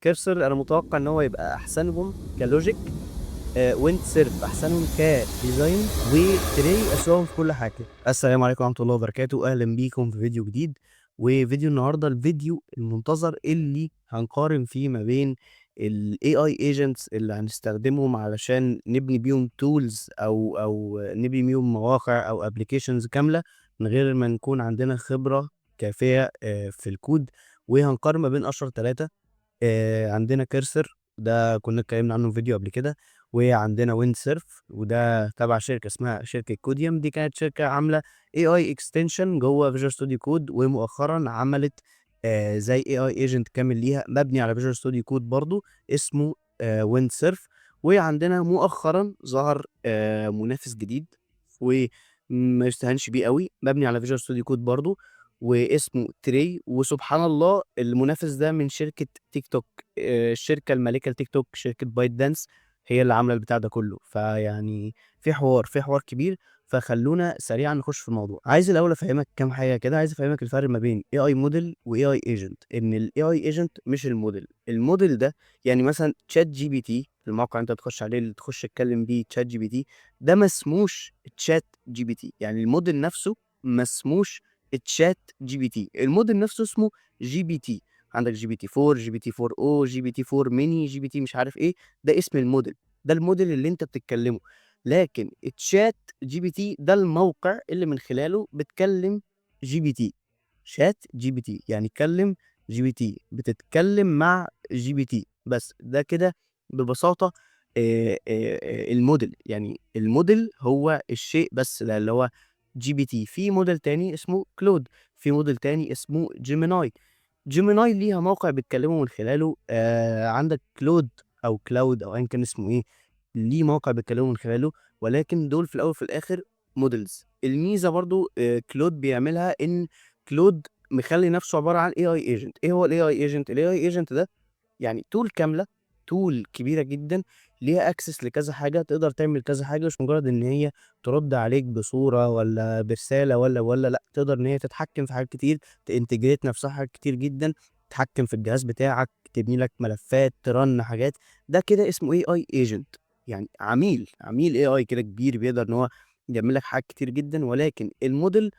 كيرسر انا متوقع ان هو يبقى احسنهم كلوجيك. ويند سيرف احسنهم كديزاين، وتري اسوأهم في كل حاجه. السلام عليكم ورحمه الله وبركاته، اهلا بيكم في فيديو جديد. وفيديو النهارده الفيديو المنتظر اللي هنقارن فيه ما بين ال AI agents اللي هنستخدمهم علشان نبني بيهم tools او نبني بيهم مواقع او applications كامله من غير ما نكون عندنا خبره كافيه في الكود. وهنقارن ما بين اشهر ثلاثه. عندنا كيرسر، ده كنا اتكلمنا عنه في فيديو قبل كده. وعندنا Windsurf، وده تبع شركة اسمها شركة كوديوم، دي كانت شركة عاملة AI extension جوه Visual Studio Code، ومؤخرا عملت زي AI agent كامل ليها مبني على Visual Studio Code برضو اسمه Windsurf. وعندنا مؤخرا ظهر منافس جديد وما يستهانش بيه قوي، مبني على Visual Studio Code برضو واسمه تري. وسبحان الله المنافس ده من شركة تيك توك، الشركة المالكة لتيك توك، شركة بايت دانس، هي اللي عاملة البتاع ده كله. فيعني في حوار كبير. فخلونا سريعا نخش في الموضوع. عايز الاول افهمك كام حاجه كده. عايز افهمك الفرق ما بين اي موديل واي ايجنت. ان الاي ايجنت مش الموديل. الموديل ده يعني مثلا تشات جي بي تي، الموقع انت بتخش عليه اللي تخش تتكلم بيه تشات جي بي تي، ده ما اسموش تشات جي بي تي. يعني الموديل نفسه ما اسموش تشات جي بي تي، الموديل نفسه اسمه جي بي تي. عندك جي بي تي 4، جي بي تي 4 او، جي بي تي 4 ميني، جي بي تي مش عارف ايه. ده اسم الموديل، ده الموديل اللي انت بتتكلمه. لكن تشات جي بي تي ده الموقع اللي من خلاله بتكلم جي بي تي. شات جي بي تي يعني كلم جي بي تي، بتتكلم مع جي بي تي. بس ده كده ببساطة. الموديل، يعني الموديل هو الشيء بس ده اللي هو جي بي تي. في موديل تاني اسمه كلود، في موديل تاني اسمه جيميناي. جيميناي ليها موقع بيتكلموا من خلاله. عندك كلود او كلاود او ايا كان اسمه ايه، ليه موقع بيتكلموا من خلاله. ولكن دول في الاول وفي الاخر موديلز. الميزه برضو كلود بيعملها ان كلود مخلي نفسه عباره عن اي اي ايجنت. ايه هو الاي اي ايجنت؟ الاي اي ايجنت ده يعني تول كامله، تول كبيره جدا، ليها اكسس لكذا حاجه، تقدر تعمل كذا حاجه، مش مجرد ان هي ترد عليك بصوره ولا برساله ولا لا، تقدر ان هي تتحكم في حاجات كتير، تنتجريت نفسها حاجات كتير جدا، تتحكم في الجهاز بتاعك، تبني لك ملفات، ترن حاجات. ده كده اسمه اي اي ايجنت. يعني عميل اي اي كده كبير بيقدر ان هو يعمل لك حاجات كتير جدا. ولكن الموديل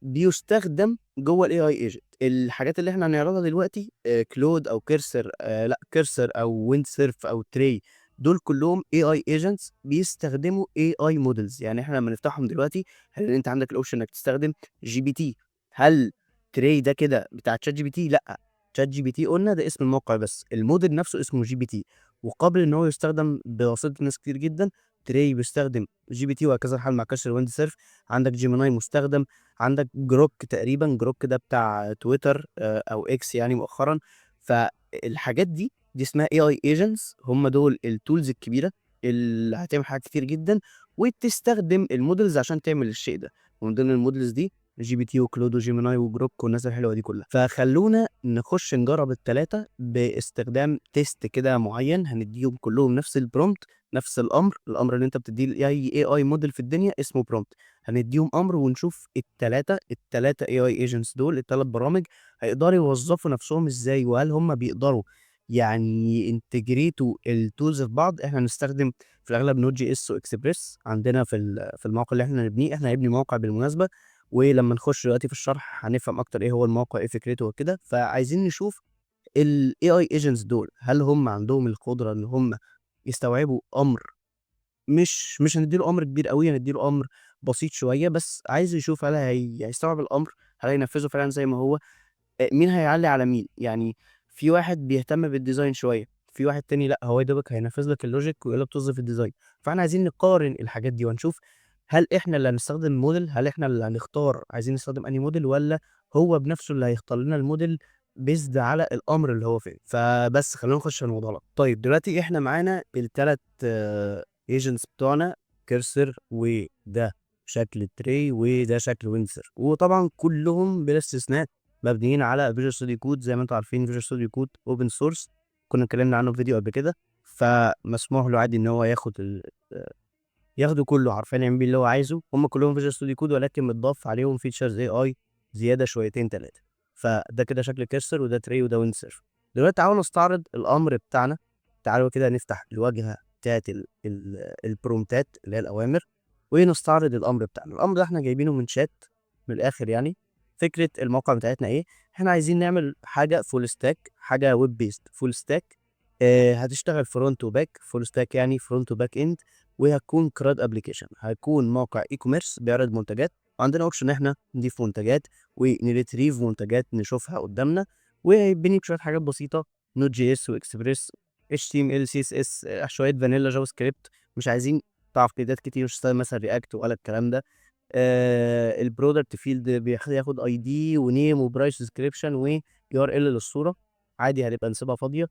بيستخدم جوه الاي اي ايجنت. الحاجات اللي احنا هنعرضها دلوقتي كلود او كيرسر، لا كيرسر او ويند سيرف او تري، دول كلهم اي اي ايجنتس بيستخدموا اي اي مودلز. يعني احنا لما نفتحهم دلوقتي، هل انت عندك الاوبشن انك تستخدم جي بي تي؟ هل تري ده كده بتاع تشات جي بي تي؟ لا، تشات جي بي تي قلنا ده اسم الموقع، بس الموديل نفسه اسمه جي بي تي، وقابل ان هو يستخدم بواسطه ناس كتير جدا. تري بيستخدم جي بي تي، وهكذا الحال مع كيرسر ويند سيرف. عندك جيميناي مستخدم، عندك جروك تقريبا، جروك ده بتاع تويتر او اكس يعني مؤخرا. فالحاجات دي اسمها اي اي ايجنتس. هم دول التولز الكبيره اللي هتعمل حاجات كتير جدا، وتستخدم المودلز عشان تعمل الشيء ده. ومن ضمن المودلز دي جي بي تي وكلود وجيميناي وجروك والناس الحلوه دي كلها. فخلونا نخش نجرب الثلاثه باستخدام تيست كده معين. هنديهم كلهم نفس البرومبت، نفس الامر اللي انت بتديه لاي اي اي موديل في الدنيا اسمه برومبت. هنديهم امر ونشوف التلاتة اي اي ايجنتس دول، التلات برامج، هيقدروا يوظفوا نفسهم ازاي، وهل هم بيقدروا يعني انتجريتوا التولز في بعض. احنا هنستخدم في الاغلب نود جي اس واكسبريس عندنا في الموقع اللي احنا هنبنيه. احنا هنبني موقع بالمناسبه، ولما نخش دلوقتي في الشرح هنفهم اكتر ايه هو الموقع، ايه فكرته وكده. فعايزين نشوف ال AI agents دول هل هم عندهم القدرة ان هم يستوعبوا امر. مش هنديله امر كبير قوي، هنديله امر بسيط شويه، بس عايز يشوف هل هيستوعب الامر، هل هينفذه فعلا زي ما هو. مين هيعلي على مين؟ يعني في واحد بيهتم بالديزاين شويه، في واحد تاني لا، هو يا دوبك هينفذ لك اللوجيك ويقول لك توظف الديزاين. فاحنا عايزين نقارن الحاجات دي ونشوف هل احنا اللي هنستخدم موديل، هل احنا اللي هنختار عايزين نستخدم انهي موديل، ولا هو بنفسه اللي هيختار لنا الموديل بيزد على الامر اللي هو فين. فبس خلينا نخش في الموضوع ده. طيب دلوقتي احنا معانا الثلاث ايجنتس بتوعنا، كيرسر، وده شكل تري، وده شكل وينسر. وطبعا كلهم بلا استثناء مبنيين على فيجوال ستوديو كود. زي ما انتم عارفين فيجوال ستوديو كود اوبن سورس، كنا اتكلمنا عنه في فيديو قبل كده. فمسموح له عادي ان هو ياخده كله حرفيا، يعمل بيه اللي هو عايزه. هم كلهم فيجوال ستوديو كود، ولكن متضاف عليهم فيتشرز اي اي زياده شويتين ثلاثه. فده كده شكل كيرسر، وده تري، وده وينسر. دلوقتي تعالوا نستعرض الامر بتاعنا. تعالوا كده نفتح الواجهه بتاعت البرومتات اللي هي الاوامر، ونستعرض الامر بتاعنا. الامر ده احنا جايبينه من شات، من الاخر يعني. فكره الموقع بتاعتنا ايه؟ احنا عايزين نعمل حاجه فول ستاك، حاجه ويب بيست فول ستاك. هتشتغل فرونت وباك. فول ستاك يعني فرونت وباك اند، وهتكون كراد ابلكيشن، هيكون موقع اي كوميرس بيعرض منتجات، وعندنا اوبشن ان احنا نضيف منتجات ونريتريف منتجات نشوفها قدامنا، وبني بشويه حاجات بسيطه، نوت جي اس واكسبريس، اتش تي ام ال سي اس اس، شويه فانيلا جافا سكريبت. مش عايزين تعقيدات كتير، مش هستخدم مثلا رياكت ولا الكلام ده. البرودكت فيلد بياخد اي دي ونيم وبرايس ديسكريبشن ويو ار ال للصوره، عادي هنبقى نسيبها فاضيه.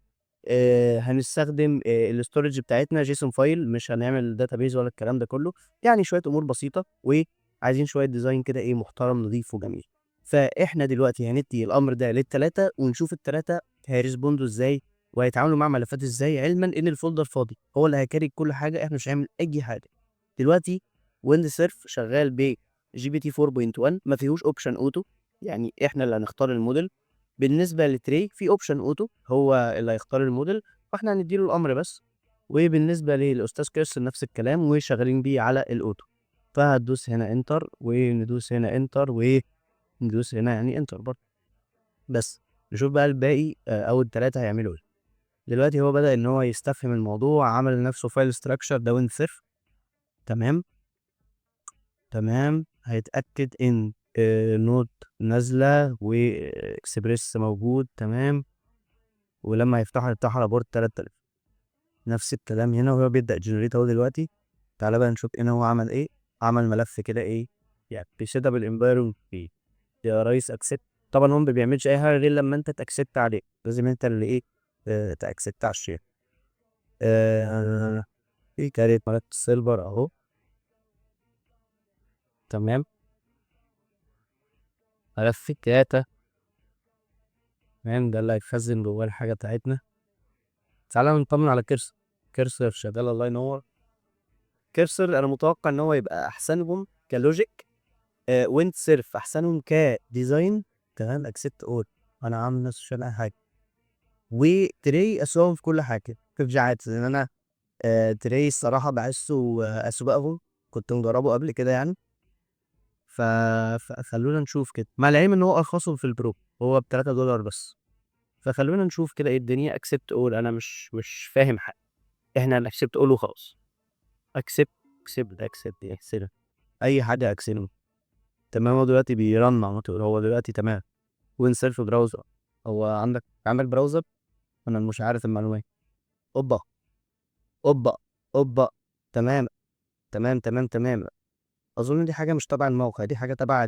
هنستخدم الاستورج بتاعتنا جيسون فايل، مش هنعمل داتابيز ولا الكلام ده كله. يعني شويه امور بسيطه، وعايزين شويه ديزاين كده ايه محترم نضيف وجميل. فاحنا دلوقتي هندي الامر ده للثلاثه، ونشوف الثلاثه هيرسبوندوا ازاي وهيتعاملوا مع ملفات ازاي، علما ان الفولدر فاضي هو اللي هيكاري كل حاجه، احنا مش هنعمل اي حاجه دلوقتي. ويند سيرف شغال ب جي بي تي 4.1، ما فيهوش اوبشن اوتو، يعني احنا اللي هنختار الموديل. بالنسبه لتري في اوبشن اوتو، هو اللي هيختار الموديل، فاحنا هنديله الامر بس. وبالنسبه للاستاذ كيرسون نفس الكلام، وشغالين بيه على الاوتو. فهتدوس هنا انتر، وندوس هنا انتر، وندوس هنا يعني انتر برضه. بس نشوف بقى الباقي او الثلاثه هيعملوا ايه. دلوقتي هو بدأ ان هو يستفهم الموضوع، عمل لنفسه فايل ستراكشر ده ويند سيرف. تمام. تمام، هيتأكد ان نوت نازلة واكسبريس موجود. تمام. ولما يفتحوا على بورد 3000. نفس الكلام هنا، وهو بيبدأ جنريت اهو دلوقتي. تعالى بقى نشوف هنا هو عمل ايه. عمل ملف كده ايه، يعني بيسيت اب الانفايرمنت فيه يا ريس اكسبت. طبعا هو ما بيعملش اي حاجه غير لما انت تاكسبت عليه، لازم انت اللي ايه تاكسبت على الشير. في كارت ملف السيلفر اهو. تمام. ملف الداتا. تمام، ده اللي هيتخزن جواه الحاجه بتاعتنا. تعالى نطمن على كرسر. كرسر شغال، الله ينور. كرسر انا متوقع ان هو يبقى احسنهم كلوجيك، ويند سيرف احسنهم كديزاين. تمام، اكسبت اول، انا عامل نفس عشان اي حاجه. وتري اسوهم في كل حاجه، ترجعات لان انا تري الصراحه بحسه اسوأهم، كنت مجربه قبل كده يعني. ف... فخلونا نشوف كده، مع العلم ان هو ارخصهم في البرو، هو ب $3 بس. فخلونا نشوف كده ايه الدنيا. اكسبت اول، انا مش فاهم حاجه، احنا اكسبت اول وخلاص. اكسبت، اكسبت اي حاجه اكسبت. تمام، هو دلوقتي بيرن على طول، هو دلوقتي تمام. وين سيرف براوزر، هو عندك براوزر؟ انا مش عارف المعلومات. اوبا، اوبا، اوبا. تمام، تمام. اظن دي حاجه مش تبع الموقع، دي حاجه تبع،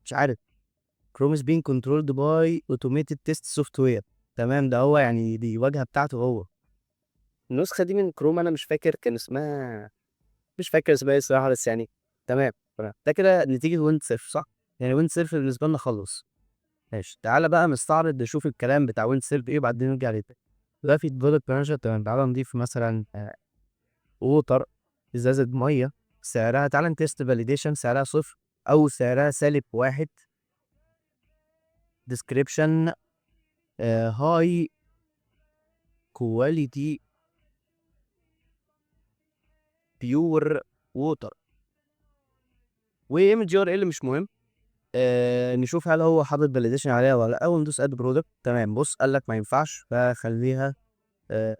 مش عارف. كروم از بين كنترولد باي اوتوميتد تيست سوفت وير. تمام، ده هو يعني دي واجهه بتاعته هو. النسخه دي من كروم انا مش فاكر كان اسمها، مش فاكر اسمها ايه الصراحه، بس يعني تمام. ده كده نتيجه ويند سيرف صح؟ يعني ويند سيرف بالنسبه لنا خلص. ماشي، تعالى بقى نستعرض نشوف الكلام بتاع ويند سيرف ايه، وبعدين نرجع للتاني. ده في برودكت مانجر. تمام، تعالى نضيف مثلا ووتر، ازازه ميه. سعرها، تعالى نتست فاليديشن، سعرها صفر او سعرها -1. ديسكريبشن هاي كواليتي بيور ووتر. وايمج ار ال مش مهم. نشوف هل هو حاطط فاليديشن عليها ولا لا، او ندوس اد برودكت. تمام، بص قال لك ما ينفعش، فخليها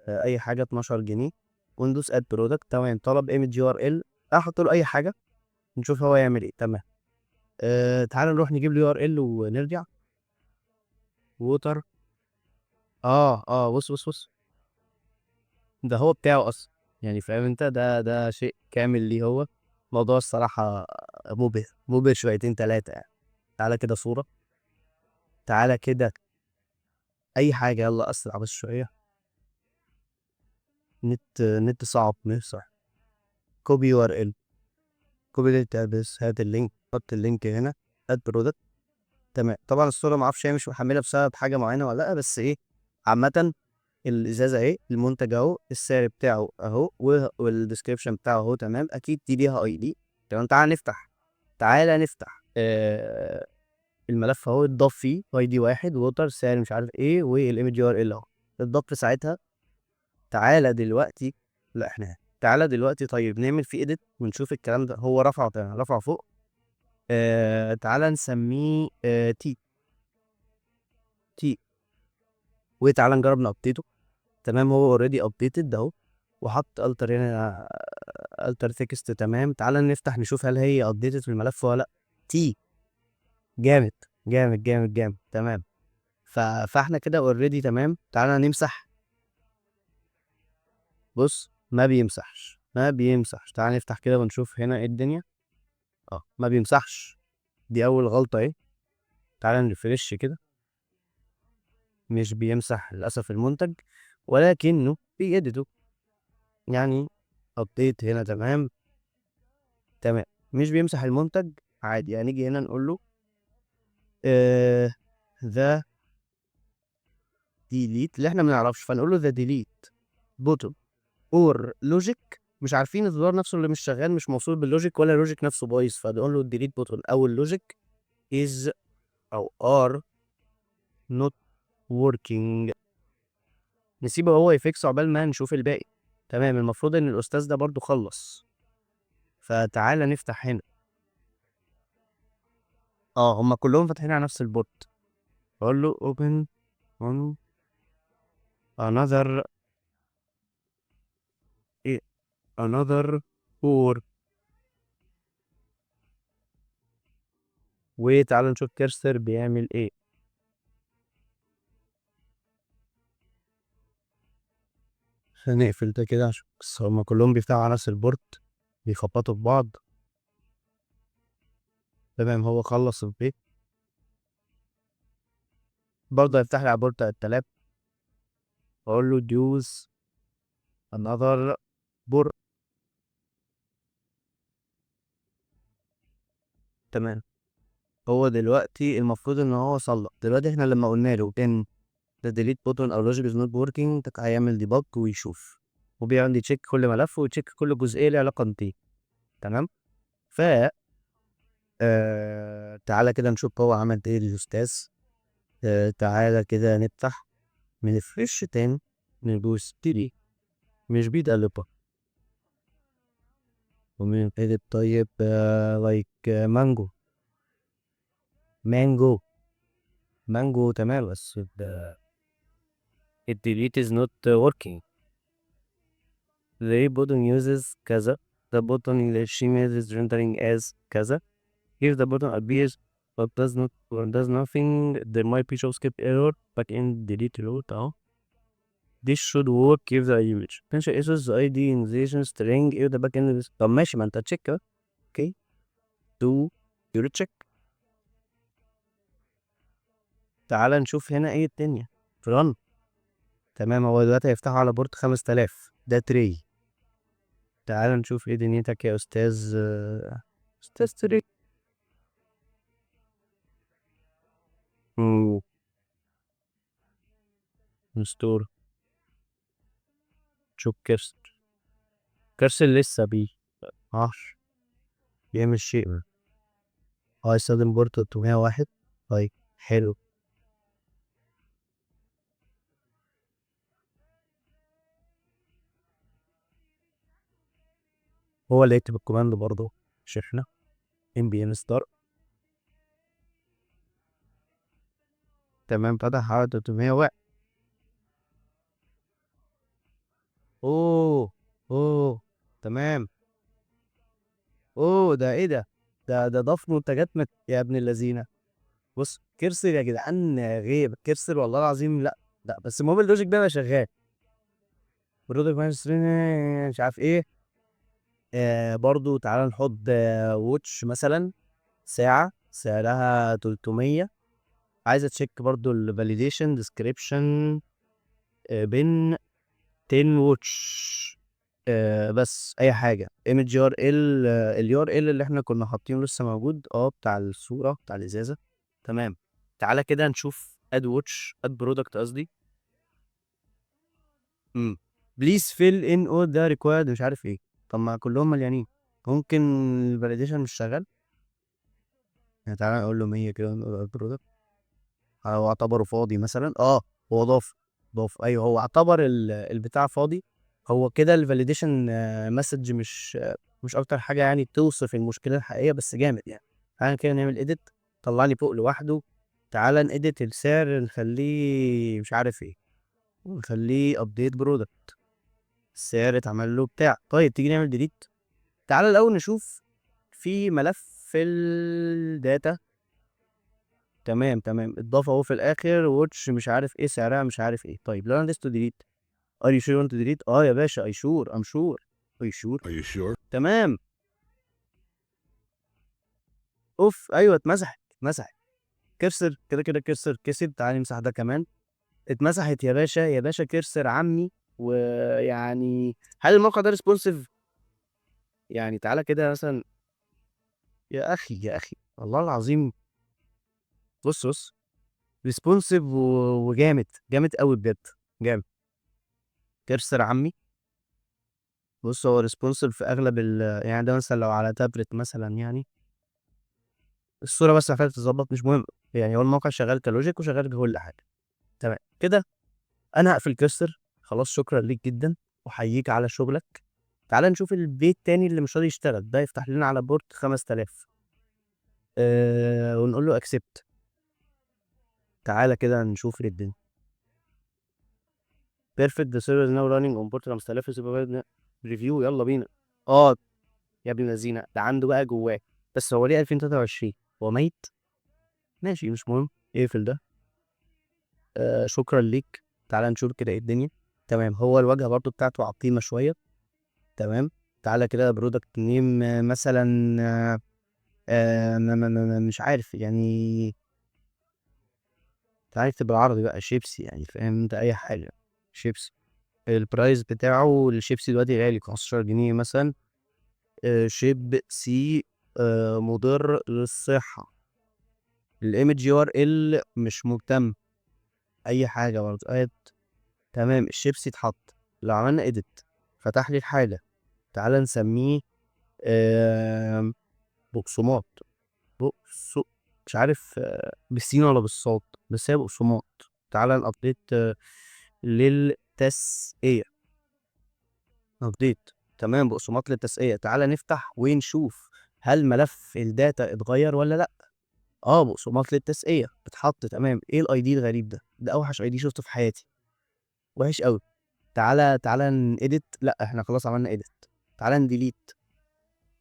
اي حاجه 12 جنيه. وندوس اد برودكت. تمام، طلب ايمج ار ال، احط له اي حاجه، نشوف هو يعمل ايه. تمام. تعال نروح نجيب له يو ار ال ونرجع. ووتر. بص. ده هو بتاعه اصلا، يعني فاهم انت، ده شيء كامل ليه هو. موضوع الصراحه مبهر شويتين ثلاثه يعني. تعالى كده صوره، تعالى كده اي حاجه، يلا اسرع بس شويه. نت صعب، مش صح. كوبي يو ار ال، كوبي داتا بس، هات اللينك، حط اللينك هنا، هات برودكت. تمام، طبعا الصوره ما اعرفش هي مش محمله بسبب حاجه معينه ولا لا، بس ايه، عامه الازازه اهي، المنتج اهو، السعر بتاعه اهو، والديسكريبشن بتاعه اهو. تمام، اكيد دي ليها اي دي. تمام، تعالى نفتح الملف اهو اتضاف فيه اي دي واحد ووتر سعر مش عارف ايه والايمج ار ال اهو اتضاف في ساعتها. تعالى دلوقتي، لا احنا تعالى دلوقتي طيب نعمل فيه ايديت ونشوف الكلام ده. هو رفعه فوق. تعالى نسميه تي تي، وتعالى نجرب نابديته. تمام، هو اوريدي ابديتد اهو، وحط التر هنا، التر تكست. تمام، تعالى نفتح نشوف هل هي ابديتد في الملف ولا لا. تي، جامد جامد جامد جامد. تمام، فاحنا كده اوريدي تمام. تعالى نمسح. بص، ما بيمسحش. تعالى نفتح كده ونشوف هنا ايه الدنيا. ما بيمسحش، دي اول غلطة اهي. تعالى نرفرش كده، مش بيمسح للاسف المنتج، ولكنه بيأديته يعني. ابديت هنا تمام. تمام، مش بيمسح المنتج عادي. يعني نيجي هنا نقول له ذا ديليت اللي احنا ما نعرفش، فنقول له ذا ديليت بوتون اور لوجيك. مش عارفين الزرار نفسه اللي مش شغال، مش موصول باللوجيك، ولا اللوجيك نفسه بايظ، فنقول له الديليت بوتون او اللوجيك is او are not working. نسيبه هو يفكس عقبال ما نشوف الباقي. تمام، المفروض ان الاستاذ ده برضو خلص. فتعالى نفتح هنا. هما كلهم فاتحين على نفس البورت. اقول له open on another ايه another port. وتعالى نشوف كرسر بيعمل ايه. هنقفل ده كده عشان بس هما كلهم بيفتحوا على نفس البورت، بيخبطوا في بعض. تمام، هو خلص البيت. برضه هيفتح لي على بورت 3000. اقول له دوز another port. تمام، هو دلوقتي المفروض ان هو صلح. دلوقتي احنا لما قلنا له ان the delete button او logic is not working هيعمل ديباج ويشوف، وبيقعد يتشيك كل ملف ويتشيك كل جزئيه ليها علاقه بيه. تمام، ف تعالى كده نشوف هو عمل ايه للاستاذ. تعالى كده نفتح من فريش تاني، ندوس تيري، مش بيتقلبها. ومن قلب طيب لايك مانجو مانجو مانجو. تمام، بس الديليت is not working. the button uses كذا. the button اللي she made is rendering as كذا. If the button appears but does not or does nothing, there might be JavaScript error back in delete route اهو. This should work if the image potential issues ID initialization string if the backend is. طب ماشي، ما انت تشيك. اوكي، do your check. تعال نشوف هنا ايه الدنيا في run. تمام، هو دلوقتي هيفتحه على بورت 5000 ده تري. تعال نشوف ايه دنيتك يا استاذ استاذ تري. نستور. شوف كرسل لسه عش بيعمل شيء. هيستخدم بورت 301. طيب حلو. هو اللي يكتب الكوماند برضه، مش احنا. npm start. تمام، فتح على 301. اوه اوه تمام. ده ايه ده؟ ده ضاف منتجات يا ابن اللذينه. بص كرسل يا جدعان، غيب كرسل والله العظيم. لا لا، بس المهم اللوجيك ده بقى شغال. برودكت مش عارف ايه. برضو تعالى نحط ووتش مثلا، ساعة سعرها 300. عايز اتشيك برضو الفاليديشن ديسكريبشن بين 10 ووتش. بس اي حاجه ايمج يو ار ال، اليو ار ال اللي احنا كنا حاطينه لسه موجود بتاع الصوره بتاع الازازه. تمام، تعالى كده نشوف اد ووتش اد برودكت قصدي. بليز فيل ان اول ده ريكوايرد مش عارف ايه. طب ما كلهم مليانين. ممكن الفاليديشن مش شغال. يعني تعالى نقول له 100 كده نقول البرودكت. هو اعتبره فاضي مثلا، هو ضاف ايوه، هو اعتبر البتاع فاضي. هو كده الفاليديشن مسج مش اكتر حاجه يعني توصف المشكله الحقيقيه، بس جامد يعني. تعالى كده نعمل اديت، طلع لي فوق لوحده. تعالى نedit السعر نخليه مش عارف ايه، نخليه ابديت برودكت. السعر اتعمل له بتاع. طيب تيجي نعمل ديليت. تعالى الاول نشوف في ملف في الداتا. تمام اتضاف اهو في الاخر، واتش مش عارف ايه سعرها مش عارف ايه. طيب لو انا دوست ديليت، ار يو شور ونت ديليت؟ يا باشا، اي شور ام شور. اي شور. Are you sure? تمام. اوف، ايوه اتمسحت. كرسر كده كده، كرسر كسب. تعالى نمسح ده كمان. اتمسحت يا باشا، يا باشا كرسر عمي. ويعني هل الموقع ده ريسبونسيف؟ يعني تعالى كده مثلا. يا اخي والله العظيم. بص ريسبونسيف وجامد جامد قوي بجد. جامد. كرسر عمي. بص هو ريسبونسيف في اغلب يعني ده مثلا لو على تابلت مثلا يعني. الصوره بس محتاجه تتظبط، مش مهم. يعني هو الموقع شغال كلوجيك وشغال كل حاجه. تمام كده. انا هقفل كرسر. خلاص، شكرا ليك جدا وحييك على شغلك. تعال نشوف البيت تاني اللي مش راضي يشتغل ده، يفتح لنا على بورت 5000. ونقول له اكسبت. تعالى كده نشوف ايه الدنيا. بيرفكت، ذا سيرفر ناو رانينج اون بورت 5000 ريفيو. يلا بينا. اه يا ابن الذين، ده عنده بقى جواه. بس هو ليه 2023؟ هو ميت. ماشي مش مهم، اقفل ده. شكرا ليك. تعالى نشوف كده ايه الدنيا. تمام، هو الواجهه برضو بتاعته عقيمه شويه. تمام. تعالى كده برودكت نيم مثلا. مش عارف يعني. تعالى نكتب بالعربي بقى، شيبسي يعني، فاهم انت اي حاجه. شيبسي. البرايس بتاعه الشيبسي دلوقتي غالي 15 جنيه مثلا. شيبسي. مضر للصحه. الايمج يو ار ال مش مهتم. اي حاجه برضه تمام. الشيبسي اتحط. لو عملنا ايديت، فتح لي الحاجه. تعال نسميه آم، بقسماط. بقسو مش عارف بالسين ولا بالصاد، بس هي بقسماط. تعال نابديت للتسقية. ابديت. تمام، بقسماط للتسقية. تعال نفتح ونشوف هل ملف الداتا اتغير ولا لا. بقسماط للتسقية اتحط. تمام. ايه الاي دي الغريب ده؟ ده اوحش اي دي شفته في حياتي. وحش قوي. تعالى نedit. لا احنا خلاص عملنا edit. تعالى نديليت.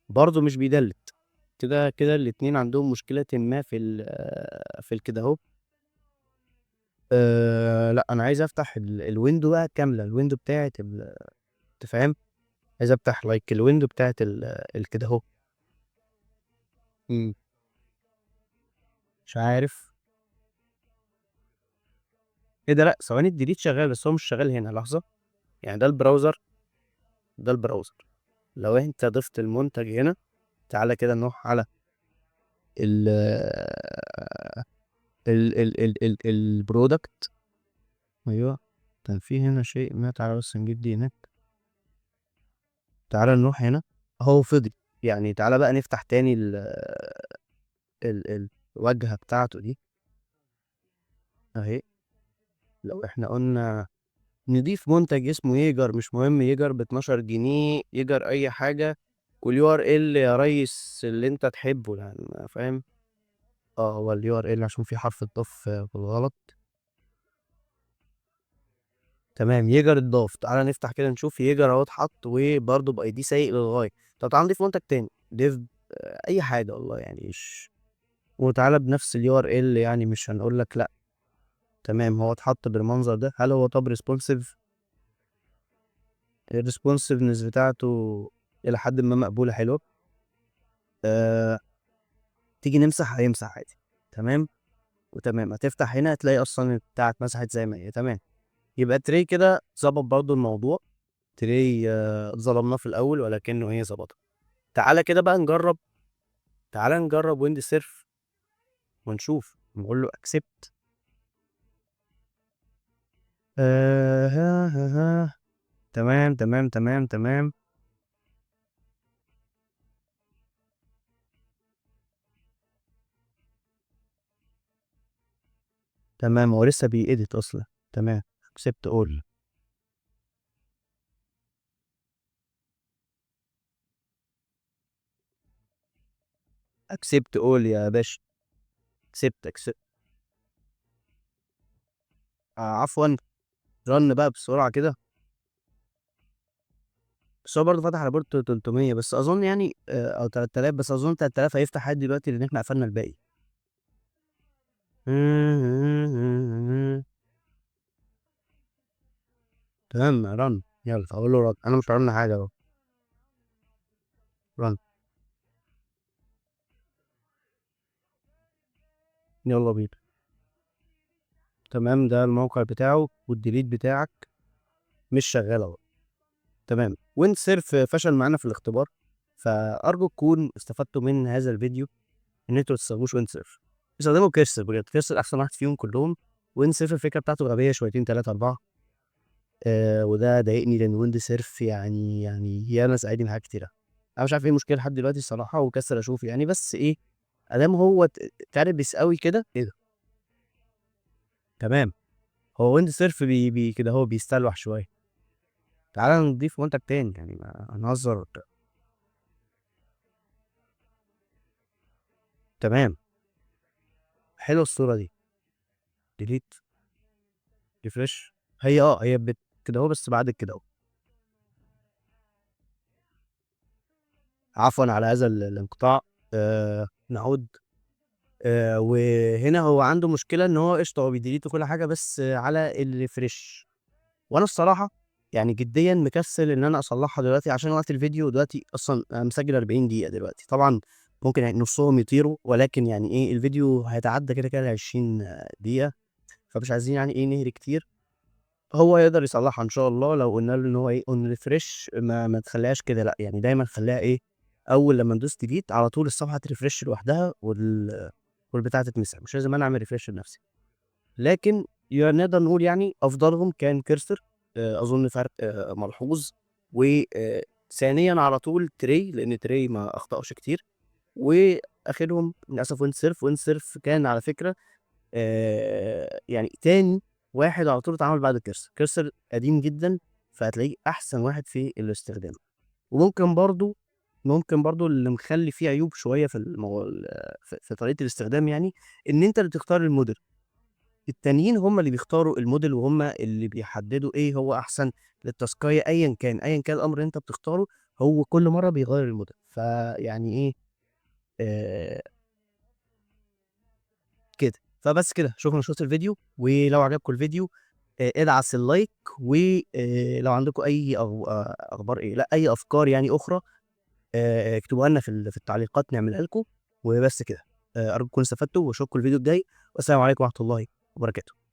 برضه مش بيدلت. كده كده الاتنين عندهم مشكلة ما في الكده اهو. لا انا عايز افتح الويندو بقى كاملة، الويندو بتاعت انت فاهم. عايز افتح لايك الويندو بتاعت الكده اهو. مم. مش عارف ايه ده. لا ثواني، الديليت شغال بس هو مش شغال هنا. لحظة. يعني ده البراوزر. ده البراوزر. لو انت ضفت المنتج هنا، تعالى كده نروح على ال البرودكت. ايوه. كان في هنا شيء ما. تعالى بس نجيب دي هناك. تعالى نروح هنا. اهو فضي. يعني تعالى بقى نفتح تاني الواجهة بتاعته دي اهي. لو احنا قلنا نضيف منتج اسمه ييجر، مش مهم ييجر ب 12 جنيه، ييجر اي حاجة. واليو ار ال يا ريس اللي انت تحبه يعني، فاهم. هو اليو ار ال عشان في حرف اتضاف بالغلط. تمام، ييجر اتضاف. تعالى نفتح كده نشوف ييجر اهو اتحط، وبرضه باي دي سيء للغايه. طب تعالى نضيف منتج تاني ديف. اي حاجه والله يعني مش. وتعالى بنفس اليو ار ال يعني، مش هنقول لك لا. تمام، هو اتحط بالمنظر ده. هل هو طب ريسبونسيف؟ الريسبونسيفنس بتاعته الى حد ما مقبوله، حلوه. أه... تيجي نمسح هيمسح عادي. تمام. وتمام هتفتح هنا هتلاقي اصلا بتاعت اتمسحت زي ما هي. تمام. يبقى تري كده ظبط برضه الموضوع. تري ظلمناه في الاول ولكنه هي ظبطها. تعالى كده بقى نجرب. تعالى نجرب ويند سيرف ونشوف. نقول له اكسبت. ها ها ها. تمام. تمام، هو لسه بيedit أصلًا، تمام، accept all. accept all يا باشا، accept. عفوًا، run بقى بسرعة كده. بس هو برضه فتح على بورت 300 بس أظن يعني أو 3000 بس أظن 3000 هيفتح عادي دلوقتي لإن إحنا قفلنا الباقي. تمام run يالّا هاقول له run أنا مش هارن حاجة أهو run يالّا بينا. تمام ده الموقع بتاعه والdelete بتاعك مش شغال أهو. تمام windsurf فشل معانا في الاختبار، فأرجو تكون استفدتوا من هذا الفيديو إن أنتم ما تستخدموش windsurf. استخدموا cursor بجد cursor أحسن واحد فيهم كلّهم. windsurf الفكرة بتاعته غبية شويتين 3، 4. وده ضايقني لإن wind surf يعني ياما ساعدني في حاجات كتيرة. أنا مش عارف إيه المشكلة لحد دلوقتي الصراحة ومكسل أشوف يعني، بس إيه، أدام هو اتعربس أوي كده إيه ده! تمام، هو wind surf بي كده أهو بيستلوح شوية. تعالَ نضيف منتج تاني يعني ما هنهزر تمام، حلوة الصورة دي. delete refresh هي كده أهو بس بعد كده أهو. عفوًا على هذا الانقطاع. نعود. وهنا هو عنده مشكلة إن هو قشطة هو بيdelete وكل حاجة بس على الrefresh. وأنا الصراحة يعني جديًا مكسل إن أنا أصلّحها دلوقتي عشان وقت الفيديو دلوقتي أصلًا أنا مسجل 40 دقيقة دلوقتي، طبعًا ممكن يعني نُصّهم يطيروا ولكن يعني إيه الفيديو هيتعدى كده ال20 دقيقة، فمش عايزين يعني إيه نهري كتير. هو يقدر يصلّحها إن شاء الله لو قُلنا له إن هو إيه on refresh ما تخلّيهاش كده لأ، يعني دايمًا خلّيها إيه، أول لمّا ندوس delete على طول الصفحة تrefresh لوحدها والبتاعة تتمسح، مش لازم أنا أعمل refresh لنفسي. لكن نقدر نقول يعني أفضلهم كان كرسر. أظن فرق ملحوظ. و ثانيًا على طول تري لإن تري ما أخطأش كتير. وآخرهم للأسف windsurf. windsurf كان على فكرة يعني تاني واحد على طول اتعمل بعد الكرسر. كرسر قديم جدًا فهتلاقيه أحسن واحد في الاستخدام. وممكن برضه اللي مخلّي فيه عيوب شوية في المو ال في طريقة الاستخدام يعني، إن أنت اللي بتختار الموديل. التانيين هم اللي بيختاروا الموديل وهم اللي بيحددوا إيه هو أحسن للتاسكاية أيًا كان الأمر اللي أنت بتختاره، هو كل مرّة بيغيّر الموديل. فيعني إيه، آآ كده. فبس كده، شكرًا لشُفت الفيديو، ولو عجبكم الفيديو ادعس اللايك لو عندكم أي أخبار إيه، لأ أي أفكار يعني أخرى اكتبوها لنا في التعليقات نعملها لكم، وبس كده. أرجو تكونوا استفدتوا وأشوفكم الفيديو الجاي، والسلام عليكم ورحمة الله وبركاته.